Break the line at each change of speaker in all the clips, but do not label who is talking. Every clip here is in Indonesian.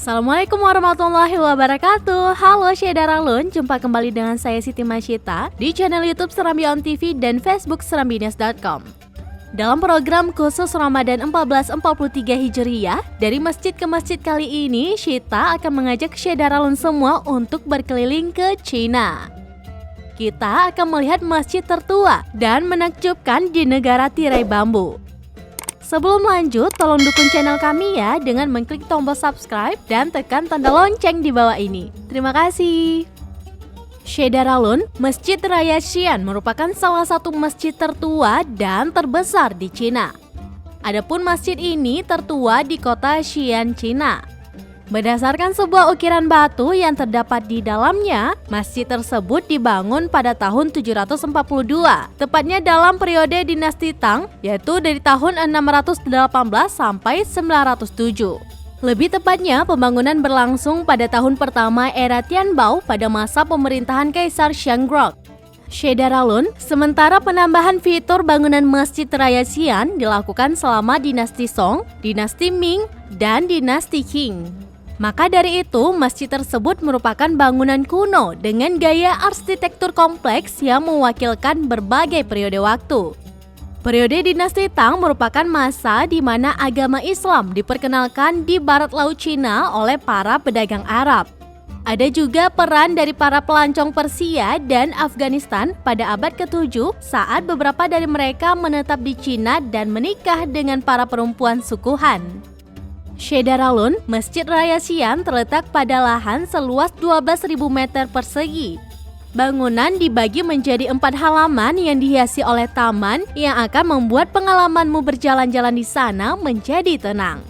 Assalamualaikum warahmatullahi wabarakatuh. Halo Syedaralun, jumpa kembali dengan saya Siti Masyita di channel YouTube Serambi On TV dan Facebook serambinews.com. Dalam program khusus Ramadan 1443 Hijriyah, dari masjid ke masjid kali ini, Syita akan mengajak Syedaralun semua untuk berkeliling ke Cina. Kita akan melihat masjid tertua dan menakjubkan di negara tirai bambu. Sebelum lanjut, tolong dukung channel kami ya dengan mengklik tombol subscribe dan tekan tanda lonceng di bawah ini. Terima kasih. Syedaralun, Masjid Raya Xi'an merupakan salah satu masjid tertua dan terbesar di Cina. Adapun masjid ini tertua di kota Xi'an, Cina. Berdasarkan sebuah ukiran batu yang terdapat di dalamnya, masjid tersebut dibangun pada tahun 742, tepatnya dalam periode dinasti Tang, yaitu dari tahun 618 sampai 907. Lebih tepatnya, pembangunan berlangsung pada tahun pertama era Tianbao pada masa pemerintahan Kaisar Xiangrong. Syedaralun, sementara penambahan fitur bangunan Masjid Raya Xi'an dilakukan selama dinasti Song, dinasti Ming, dan dinasti Qing. Maka dari itu, masjid tersebut merupakan bangunan kuno dengan gaya arsitektur kompleks yang mewakilkan berbagai periode waktu. Periode dinasti Tang merupakan masa di mana agama Islam diperkenalkan di barat laut Cina oleh para pedagang Arab. Ada juga peran dari para pelancong Persia dan Afghanistan pada abad ke-7 saat beberapa dari mereka menetap di Cina dan menikah dengan para perempuan suku Han. Syedaralun, Masjid Raya Xi'an terletak pada lahan seluas 12.000 meter persegi. Bangunan dibagi menjadi 4 halaman yang dihiasi oleh taman yang akan membuat pengalamanmu berjalan-jalan di sana menjadi tenang.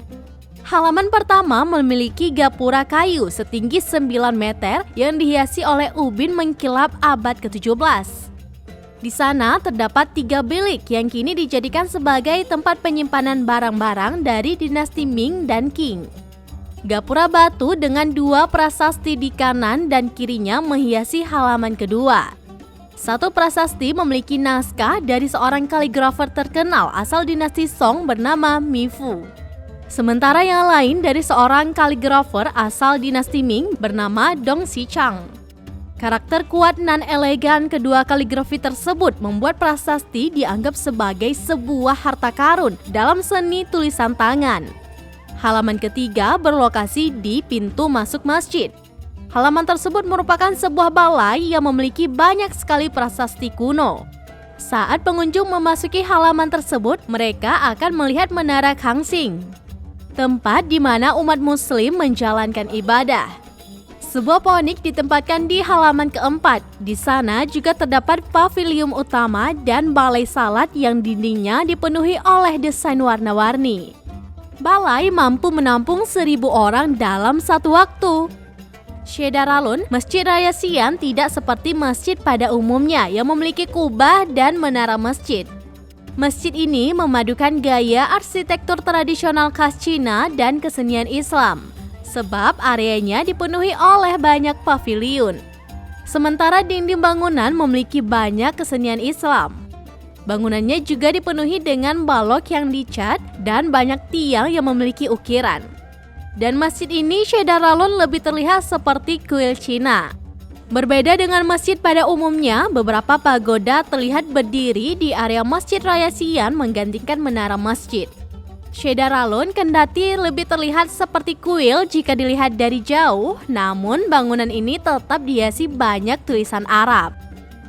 Halaman pertama memiliki gapura kayu setinggi 9 meter yang dihiasi oleh ubin mengkilap abad ke-17. Di sana terdapat 3 bilik yang kini dijadikan sebagai tempat penyimpanan barang-barang dari dinasti Ming dan Qing. Gapura batu dengan 2 prasasti di kanan dan kirinya menghiasi halaman kedua. Satu prasasti memiliki naskah dari seorang kaligrafer terkenal asal dinasti Song bernama Mi Fu. Sementara yang lain dari seorang kaligrafer asal dinasti Ming bernama Dong Xichang. Karakter kuat dan elegan kedua kaligrafi tersebut membuat prasasti dianggap sebagai sebuah harta karun dalam seni tulisan tangan. Halaman ketiga berlokasi di pintu masuk masjid. Halaman tersebut merupakan sebuah balai yang memiliki banyak sekali prasasti kuno. Saat pengunjung memasuki halaman tersebut, mereka akan melihat Menara Kangxing, tempat di mana umat muslim menjalankan ibadah. Sebuah ponik ditempatkan di halaman keempat. Di sana juga terdapat pavilium utama dan balai salat yang dindingnya dipenuhi oleh desain warna-warni. Balai mampu menampung 1.000 orang dalam satu waktu. Syedaralun, Masjid Raya Xi'an tidak seperti masjid pada umumnya yang memiliki kubah dan menara masjid. Masjid ini memadukan gaya arsitektur tradisional khas Cina dan kesenian Islam, sebab areanya dipenuhi oleh banyak paviliun. Sementara dinding bangunan memiliki banyak kesenian Islam. Bangunannya juga dipenuhi dengan balok yang dicat dan banyak tiang yang memiliki ukiran. Dan masjid ini Syedaralun lebih terlihat seperti kuil Cina. Berbeda dengan masjid pada umumnya, beberapa pagoda terlihat berdiri di area Masjid Raya Xi'an menggantikan menara masjid. Syedaralun kendati lebih terlihat seperti kuil jika dilihat dari jauh, namun bangunan ini tetap dihiasi banyak tulisan Arab.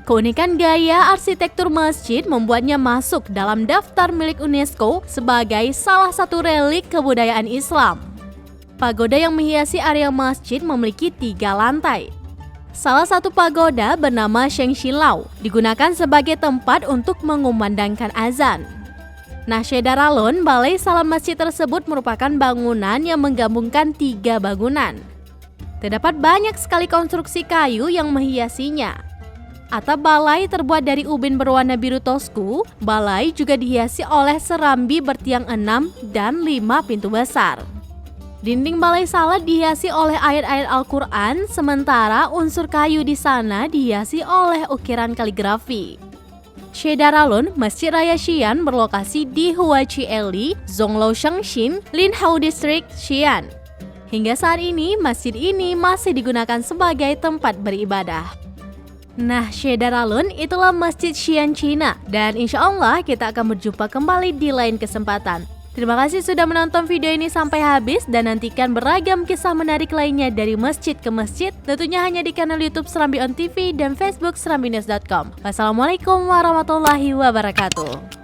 Keunikan gaya arsitektur masjid membuatnya masuk dalam daftar milik UNESCO sebagai salah satu relik kebudayaan Islam. Pagoda yang menghiasi area masjid memiliki 3 lantai. Salah satu pagoda bernama Sheng Xilau digunakan sebagai tempat untuk mengumandangkan azan. Nah, Syedaralun, balai salat masjid tersebut merupakan bangunan yang menggabungkan 3 bangunan. Terdapat banyak sekali konstruksi kayu yang menghiasinya. Atap balai terbuat dari ubin berwarna biru tosku. Balai juga dihiasi oleh serambi bertiang 6 dan 5 pintu besar. Dinding balai salat dihiasi oleh ayat-ayat Al-Quran, sementara unsur kayu di sana dihiasi oleh ukiran kaligrafi. Syedaralun, Masjid Raya Xi'an berlokasi di Huaqieli, Zonglou Shengxin, Linhao District, Xi'an. Hingga saat ini, masjid ini masih digunakan sebagai tempat beribadah. Nah, Syederalun, itulah Masjid Xi'an Cina. Dan insya Allah kita akan berjumpa kembali di lain kesempatan. Terima kasih sudah menonton video ini sampai habis dan nantikan beragam kisah menarik lainnya dari masjid ke masjid. Tentunya hanya di kanal YouTube Serambi On TV dan Facebook serambinews.com. Wassalamualaikum warahmatullahi wabarakatuh.